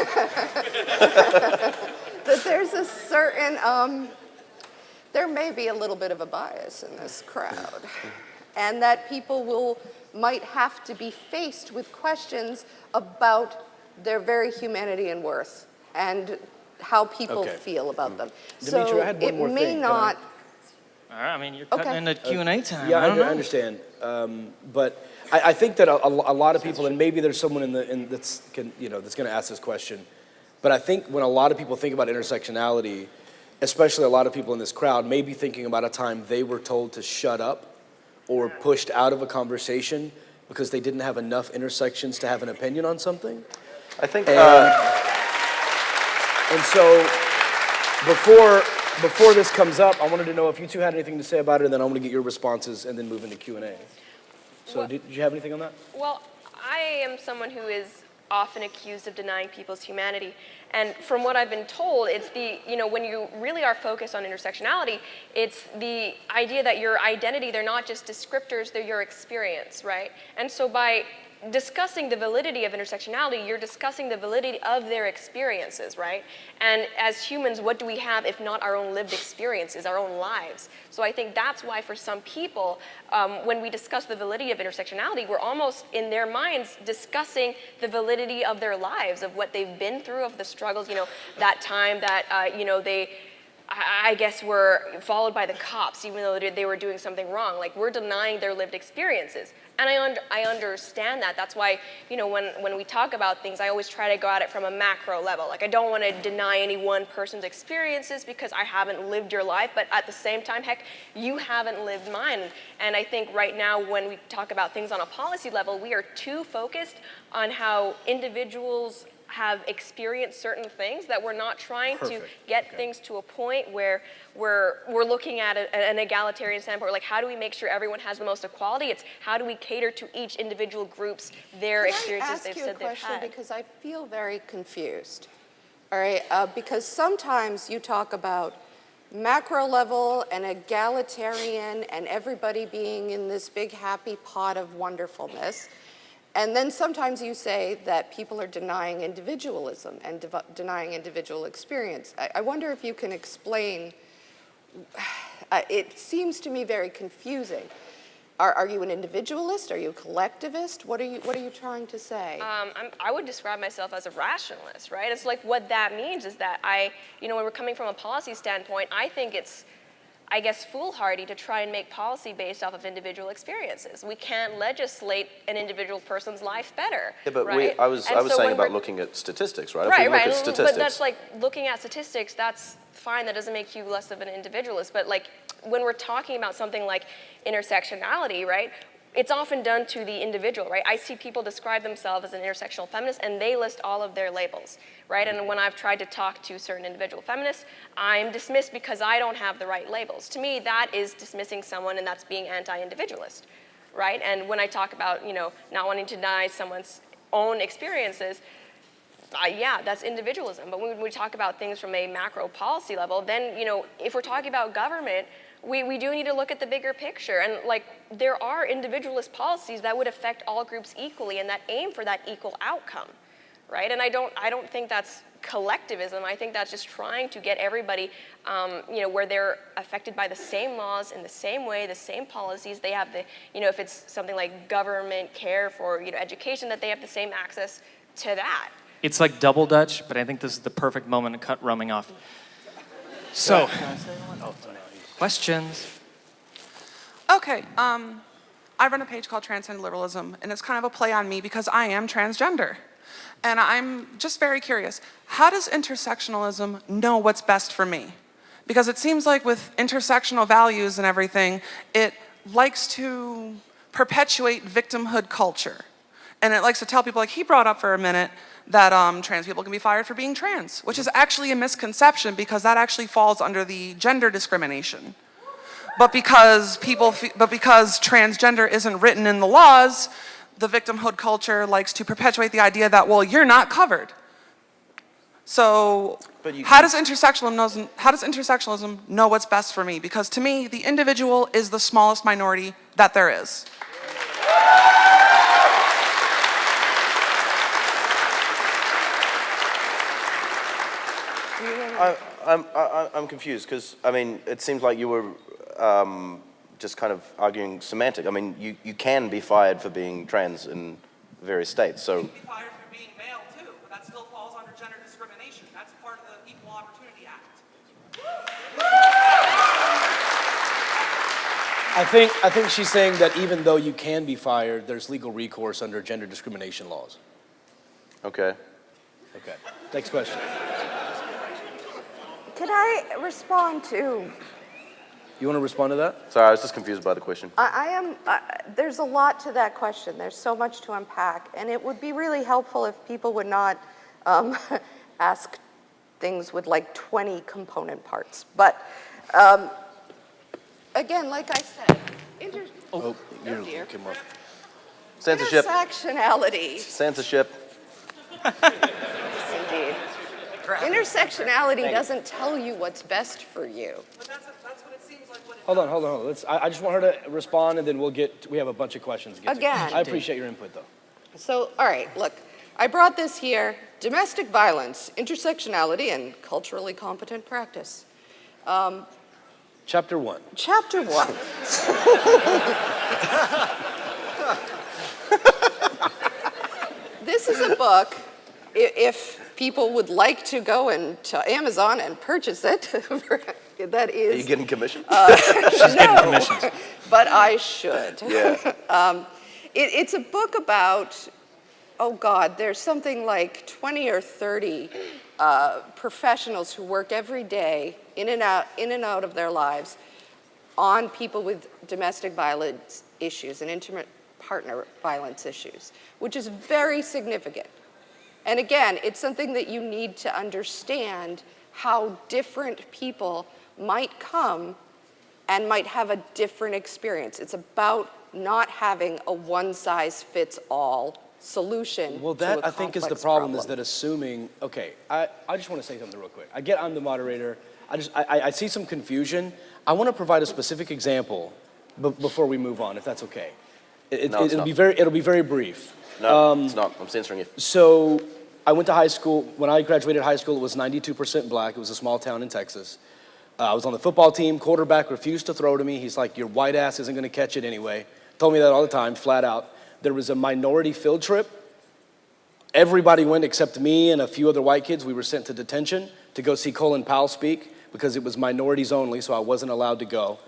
That there's a certain... there may be a little bit of a bias in this crowd, and that people might have to be faced with questions about their very humanity and worth, and how people feel about them.
Dimitri,
so
I had one more
it may
thing.
not...
All right, I mean, you're cutting into Q&A time.
Yeah,
I don't know.
I understand. But I think that a lot of people, and maybe there's someone that's going to ask this question, but I think when a lot of people think about intersectionality, especially a lot of people in this crowd, may be thinking about a time they were told to shut up or pushed out of a conversation because they didn't have enough intersections to have an opinion on something.
I think...
And so before this comes up, I wanted to know if you two had anything to say about it, and then I want to get your responses and then move into Q&A. So did you have anything on that?
Well, I am someone who is often accused of denying people's humanity. And from what I've been told, it's when you really are focused on intersectionality, it's the idea that your identity, they're not just descriptors, they're your experience, right? And so by discussing the validity of intersectionality, you're discussing the validity of their experiences, right? And as humans, what do we have if not our own lived experiences, our own lives? So I think that's why for some people, when we discuss the validity of intersectionality, we're almost in their minds discussing the validity of their lives, of what they've been through, of the struggles, that time that, they, I guess, were followed by the cops, even though they were doing something wrong. Like, we're denying their lived experiences. And I understand that. That's why, when we talk about things, I always try to go at it from a macro level. Like, I don't want to deny any one person's experiences because I haven't lived your life, but at the same time, heck, you haven't lived mine. And I think right now, when we talk about things on a policy level, we are too focused on how individuals have experienced certain things, that we're not trying to get things to a point where we're looking at an egalitarian standpoint, like how do we make sure everyone has the most equality? It's how do we cater to each individual group's experiences they've said they've had.
Can I ask you a question, because I feel very confused, all right? Because sometimes you talk about macro level and egalitarian and everybody being in this big happy pot of wonderfulness. And then sometimes you say that people are denying individualism and denying individual experience. I wonder if you can explain, it seems to me very confusing. Are you an individualist? Are you a collectivist? What are you trying to say?
I would describe myself as a rationalist, right? It's like what that means is that when we're coming from a policy standpoint, I think it's, I guess, foolhardy to try and make policy based off of individual experiences. We can't legislate an individual person's life better.
Yeah, but
right?
I was saying about looking at statistics, right?
Right,
if we look
right.
at statistics,
But that's like looking at statistics. That's fine. That doesn't make you less of an individualist. But like when we're talking about something like intersectionality, right? it's often done to the individual, right? I see people describe themselves as an intersectional feminist and they list all of their labels, right? And when I've tried to talk to certain individual feminists, I'm dismissed because I don't have the right labels. To me, that is dismissing someone and that's being anti-individualist, right? And when I talk about, not wanting to deny someone's own experiences, yeah, that's individualism. But when we talk about things from a macro policy level, then, if we're talking about government, we do need to look at the bigger picture. And there are individualist policies that would affect all groups equally and that aim for that equal outcome, right? And I don't think that's collectivism. I think that's just trying to get everybody, where they're affected by the same laws in the same way, the same policies. They have if it's something like government care for, education, that they have the same access to that.
It's like double Dutch, but I think this is the perfect moment to cut roaming off. So, questions?
Okay, I run a page called Transcend Liberalism, and it's kind of a play on me because I am transgender. And I'm just very curious, how does intersectionalism know what's best for me? Because it seems like with intersectional values and everything, it likes to perpetuate victimhood culture. And it likes to tell people, like he brought up for a minute, that trans people can be fired for being trans, which is actually a misconception because that actually falls under the gender discrimination. But because transgender isn't written in the laws, the victimhood culture likes to perpetuate the idea that, well, you're not covered. So how does intersectionalism know what's best for me? Because to me, the individual is the smallest minority that there is.
I'm confused because, it seems like you were just kind of arguing semantic. You can be fired for being trans in various states, so...
You can be fired for being male too, but that still falls under gender discrimination. That's part of the Equal Opportunity Act.
I think she's saying that even though you can be fired, there's legal recourse under gender discrimination laws.
Okay.
Okay. Next question.
Can I respond to?
You want to respond to that?
Sorry, I was just confused by the question.
There's a lot to that question. There's so much to unpack, and it would be really helpful if people would not ask things with like 20 component parts. But again, like I said,
Kimberl.
Censorship.
intersectionality.
Censorship.
Yes, indeed. Intersectionality doesn't tell you what's best for you.
But that's what it seems like.
Hold on. I just want her to respond, and then we have a bunch of questions to get to.
Again.
I appreciate your input, though.
So, all right, look, I brought this here, domestic violence, intersectionality, and culturally competent practice.
Chapter 1.
Chapter 1. This is a book, if people would like to go to Amazon and purchase it, that is...
Are you getting commission?
No, but I should.
Yeah.
It's a book about, oh God, there's something like 20 or 30 professionals who work every day in and out of their lives on people with domestic violence issues and intimate partner violence issues, which is very significant. And again, it's something that you need to understand how different people might come and might have a different experience. It's about not having a one-size-fits-all solution.
Well, that I think is the problem, is that assuming, okay, I just want to say something real quick. I get I'm the moderator. I see some confusion. I want to provide a specific example before we move on, if that's okay. It'll be very brief.
No, it's not. I'm censoring you.
So I went to high school. When I graduated high school, it was 92% black. It was a small town in Texas. I was on the football team. Quarterback refused to throw to me. He's like, your white ass isn't going to catch it anyway. Told me that all the time, flat out. There was a minority field trip. Everybody went except me and a few other white kids. We were sent to detention to go see Colin Powell speak because it was minorities only, so I wasn't allowed to go.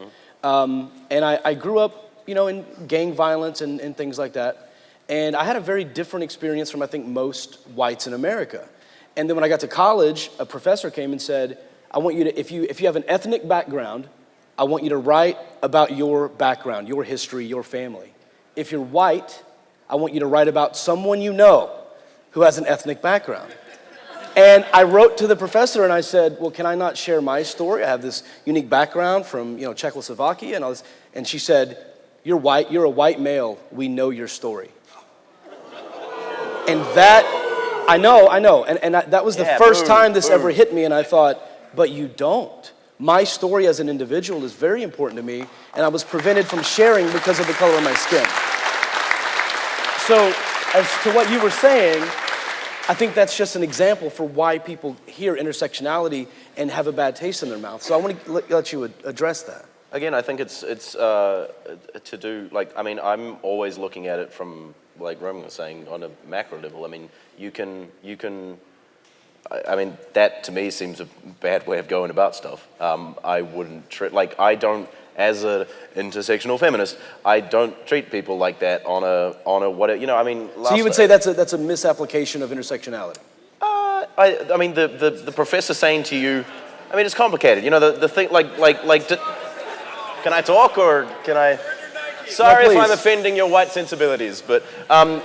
And I grew up, in gang violence and things like that. And I had a very different experience from, I think, most whites in America. And then when I got to college, a professor came and said, I want you to, if you have an ethnic background, I want you to write about your background, your history, your family. If you're white, I want you to write about someone you know who has an ethnic background. And I wrote to the professor and I said, well, can I not share my story? I have this unique background from, Czechoslovakia and all this. And she said, you're white, you're a white male, we know your story. And that, I know. And that was the first time this ever hit me, and I thought, but you don't. My story as an individual is very important to me, and I was prevented from sharing because of the color of my skin. So, as to what you were saying, I think that's just an example for why people hear intersectionality and have a bad taste in their mouth. So I want to let you address that.
Again, I think it's to do, like, I mean, I'm always looking at it from, like Roman was saying, on a macro level. I mean, you can, I mean, that to me seems a bad way of going about stuff. I wouldn't I don't, as an intersectional feminist, I don't treat people like that on a what, I mean.
So you would say that's a misapplication of intersectionality?
I mean, the professor saying to you, I mean, it's complicated. The thing, can I talk or can I? Sorry if I'm offending your white sensibilities, but
that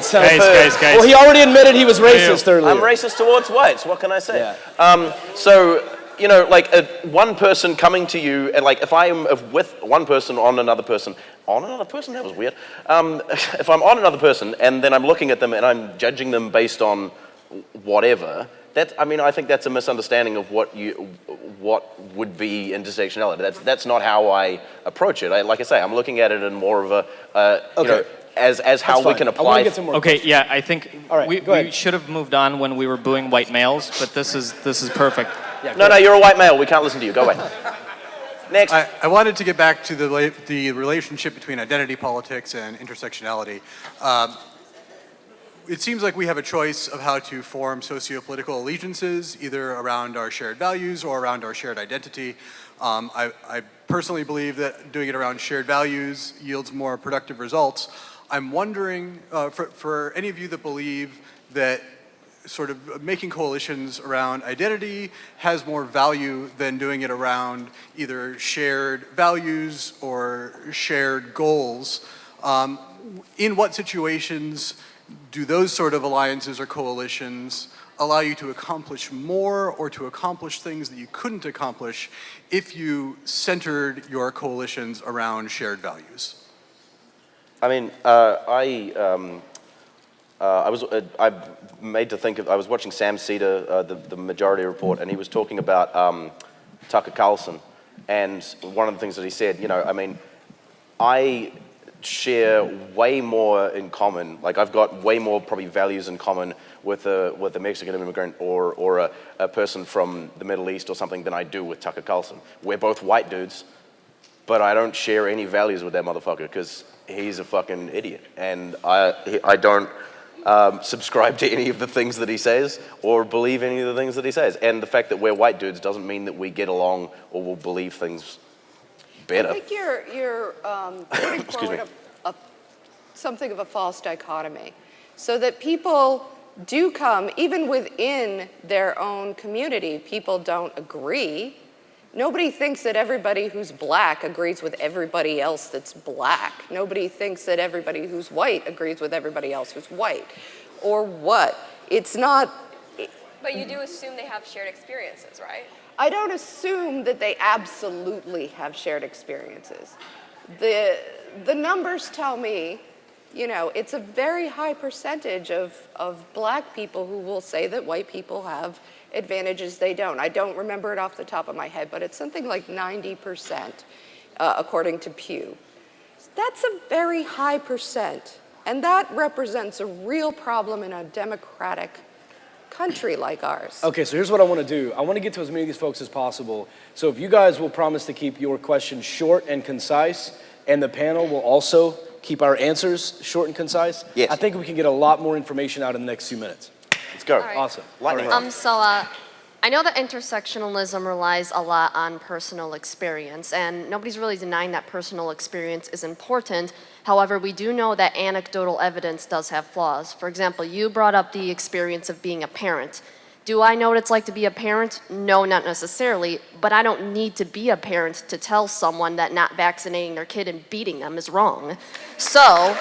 sounds.
Guys.
Well, he already admitted he was racist earlier.
I'm racist towards whites. What can I say?
Yeah.
So one person coming to you, and if I am with one person on another person, that was weird. If I'm on another person and then I'm looking at them and I'm judging them based on whatever. I think that's a misunderstanding of what would be intersectionality. That's not how I approach it. Like I say, I'm looking at it in more of a, as how we can apply.
Okay, yeah, I think
right,
we should have moved on when we were booing white males, but this is perfect.
Yeah,
no, you're a white male. We can't listen to you. Go away. Next.
I wanted to get back to the relationship between identity politics and intersectionality. It seems like we have a choice of how to form socio-political allegiances, either around our shared values or around our shared identity. I personally believe that doing it around shared values yields more productive results. I'm wondering, for any of you that believe that sort of making coalitions around identity has more value than doing it around either shared values or shared goals, in what situations do those sort of alliances or coalitions allow you to accomplish more or to accomplish things that you couldn't accomplish if you centered your coalitions around shared values?
I mean, I was watching Sam Cedar, the Majority Report, and he was talking about Tucker Carlson, and one of the things that he said, I share way more in common. I've got way more probably values in common with a Mexican immigrant or a person from the Middle East or something than I do with Tucker Carlson. We're both white dudes, but I don't share any values with that motherfucker because he's a fucking idiot, and I don't subscribe to any of the things that he says or believe any of the things that he says. And the fact that we're white dudes doesn't mean that we get along or will believe things better.
I think you're putting forward something of a false dichotomy, so that people do come, even within their own community, people don't agree. Nobody thinks that everybody who's black agrees with everybody else that's black. Nobody thinks that everybody who's white agrees with everybody else who's white. Or what? It's not...
But you do assume they have shared experiences, right?
I don't assume that they absolutely have shared experiences. The numbers tell me, it's a very high percentage of black people who will say that white people have advantages they don't. I don't remember it off the top of my head, but it's something like 90%, according to Pew. That's a very high percent, and that represents a real problem in a democratic country like ours.
Okay, so here's what I want to do. I want to get to as many of these folks as possible. So if you guys will promise to keep your questions short and concise, and the panel will also keep our answers short and concise,
yes.
I think we can get a lot more information out in the next few minutes.
Let's go.
Right.
Awesome.
Lightning
All
round.
I know that intersectionalism relies a lot on personal experience, and nobody's really denying that personal experience is important. However, we do know that anecdotal evidence does have flaws. For example, you brought up the experience of being a parent. Do I know what it's like to be a parent? No, not necessarily, but I don't need to be a parent to tell someone that not vaccinating their kid and beating them is wrong. So,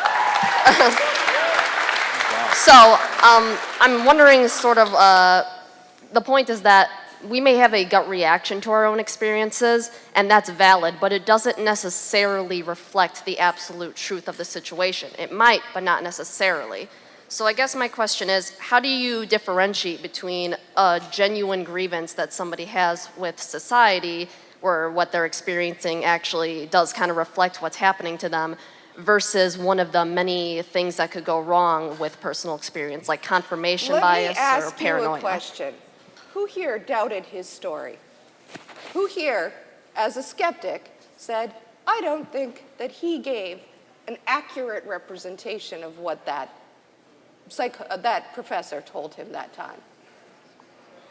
I'm wondering sort of, the point is that we may have a gut reaction to our own experiences, and that's valid, but it doesn't necessarily reflect the absolute truth of the situation. It might, but not necessarily. So I guess my question is, how do you differentiate between a genuine grievance that somebody has with society, where what they're experiencing actually does kind of reflect what's happening to them, versus one of the many things that could go wrong with personal experience, like confirmation bias or
Let me
paranoia?
ask you a question. Who here doubted his story? Who here, as a skeptic, said, I don't think that he gave an accurate representation of what that professor told him that time?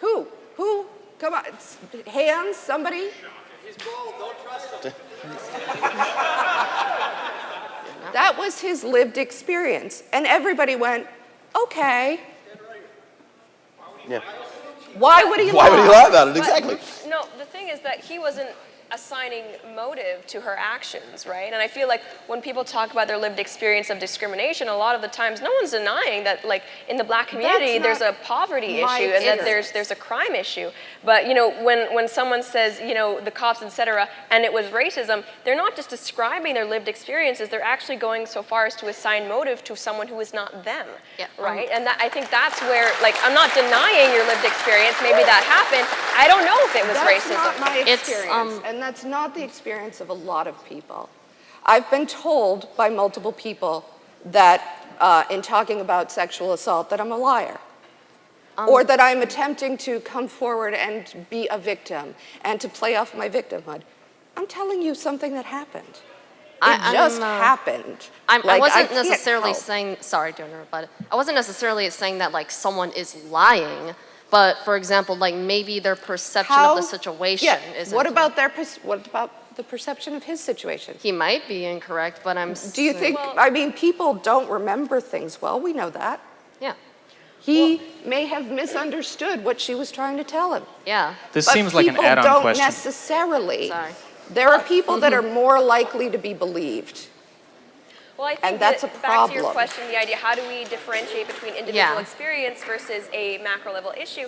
Who? Who? Come on, hands, somebody?
He's bald, don't trust him.
That was his lived experience. And everybody went, okay.
Yeah.
Why would he lie?
Why would he lie about it? Exactly.
No, the thing is that he wasn't assigning motive to her actions, right? And I feel like when people talk about their lived experience of discrimination, a lot of the times no one's denying that, like, in the black community there's a poverty issue and that there's a crime issue. But, you know, when someone says, you know, the cops, etc., and it was racism, they're not just describing their lived experiences, they're actually going so far as to assign motive to someone who is not them, right? And I think that's where, like, I'm not denying your lived experience, maybe that happened, I don't know if it was racism.
That's not my experience, and that's not the experience of a lot of people. I've been told by multiple people that in talking about sexual assault that I'm a liar. Or that I'm attempting to come forward and be a victim and to play off my victimhood. I'm telling you something that happened. It just happened.
I wasn't necessarily saying, sorry to interrupt, but I wasn't necessarily saying that, like, someone is lying, but for example, like, maybe their perception of the situation isn't.
What about the perception of his situation?
He might be incorrect, but
Do you think, I mean, people don't remember things well, we know that.
Yeah.
He may have misunderstood what she was trying to tell him.
Yeah.
This seems like an add-on
don't
question.
necessarily.
Sorry.
There are people that are more likely to be believed.
Well, I think
And that's a
back to your
problem.
question, the idea, how do we differentiate between individual experience versus a macro level issue?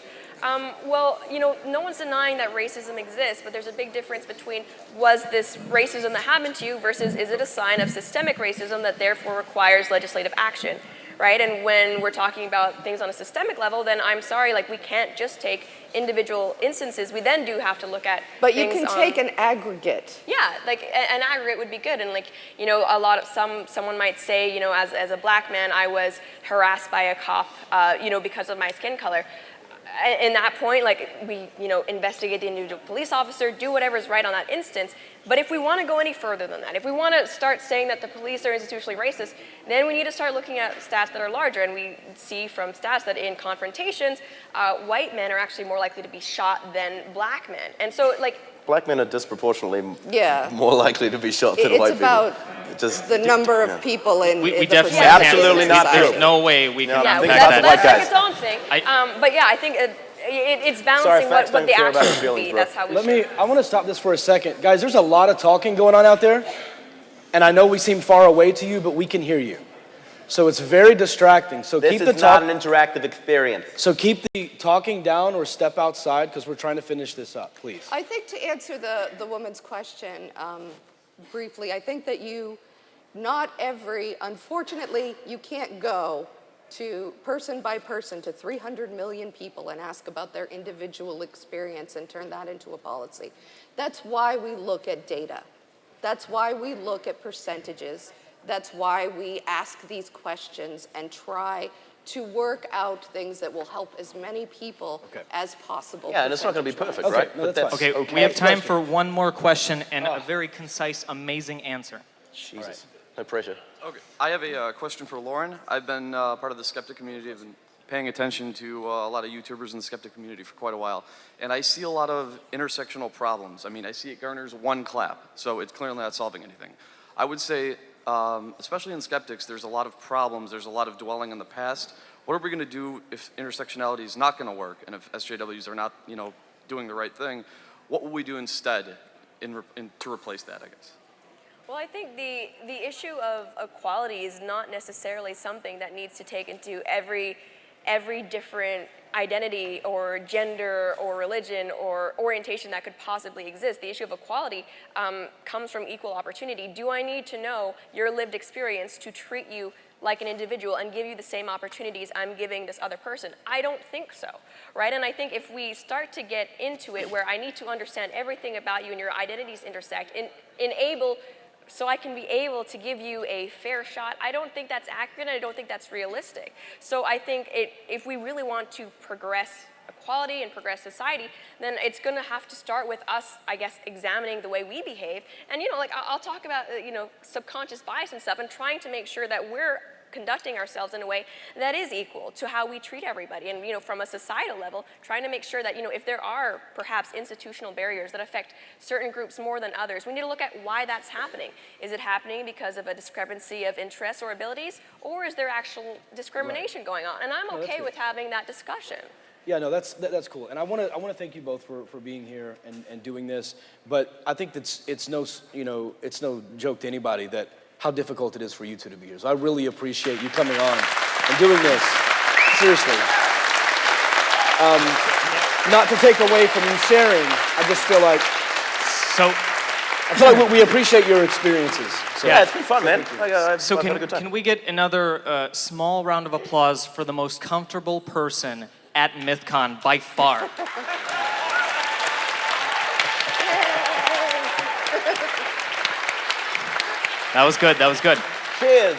Well, you know, no one's denying that racism exists, but there's a big difference between was this racism that happened to you versus is it a sign of systemic racism that therefore requires legislative action, right? And when we're talking about things on a systemic level, then I'm sorry, like, we can't just take individual instances. We then do have to look at
But you
things
can take an aggregate.
Yeah, like an aggregate would be good, and, like, you know, a lot of someone might say, you know, as a black man, I was harassed by a cop, you know, because of my skin color. In that point, like, we, you know, investigate the individual police officer, do whatever's right on that instance. But if we want to go any further than that, if we want to start saying that the police are institutionally racist, then we need to start looking at stats that are larger. And we see from stats that in confrontations, white men are actually more likely to be shot than black men. And so, like,
Black men are disproportionately more likely to be shot than
It's
white people.
about the number of people in
We
the
definitely
percentage
Absolutely
of
not
society.
There's no way we can
yeah,
unpack that.
that's
guys.
like its own thing. But yeah, I think it's balancing
facts
what
don't
the
care about
action
your
should
feelings,
be.
bro.
That's how we
I want to stop this for a second. Guys, there's a lot of talking going on out there, and I know we seem far away to you, but we can hear you. So it's very distracting. So
This
keep the
is not
talk.
an interactive experience.
So keep the talking down or step outside because we're trying to finish this up, please.
I think to answer the woman's question briefly, I think that unfortunately, you can't go to person by person to 300 million people and ask about their individual experience and turn that into a policy. That's why we look at data. That's why we look at percentages. That's why we ask these questions and try to work out things that will help as many people as possible.
Yeah, and it's not going to be perfect,
Okay,
right?
no,
But
that's fine.
Okay, we have time for one more question and a very concise, amazing answer.
Jesus, no pressure.
Okay, I have a question for Lauren. I've been part of the skeptic community. I've been paying attention to a lot of YouTubers in the skeptic community for quite a while, and I see a lot of intersectional problems. I mean, I see it garners one clap, so it's clearly not solving anything. I would say, especially in skeptics, there's a lot of problems. There's a lot of dwelling in the past What are we going to do if intersectionality is not going to work, and if SJWs are not, doing the right thing? What will we do instead to replace that, I guess?
Well, I think the issue of equality is not necessarily something that needs to take into every different identity or gender or religion or orientation that could possibly exist. The issue of equality comes from equal opportunity. Do I need to know your lived experience to treat you like an individual and give you the same opportunities I'm giving this other person? I don't think so, right? And I think if we start to get into it where I need to understand everything about you and your identities intersect, so I can be able to give you a fair shot, I don't think that's accurate and I don't think that's realistic. So I think if we really want to progress equality and progress society, then it's going to have to start with us, I guess, examining the way we behave. And, I'll talk about, subconscious bias and stuff and trying to make sure that we're conducting ourselves in a way that is equal to how we treat everybody. And, from a societal level, trying to make sure that, if there are perhaps institutional barriers that affect certain groups more than others, we need to look at why that's happening. Is it happening because of a discrepancy of interests or abilities, or is there actual discrimination going on? And I'm okay with having that discussion.
Yeah, no, that's cool, and I want to thank you both for being here and doing this. But I think it's no joke to anybody that how difficult it is for you two to be here. So I really appreciate you coming on and doing this. Seriously, not to take away from you sharing. I just feel like we appreciate your experiences. So.
Yeah, it's been fun, man. I've
So
had a good time.
can we get another small round of applause for the most comfortable person at MythCon by far? That was good.
Cheers.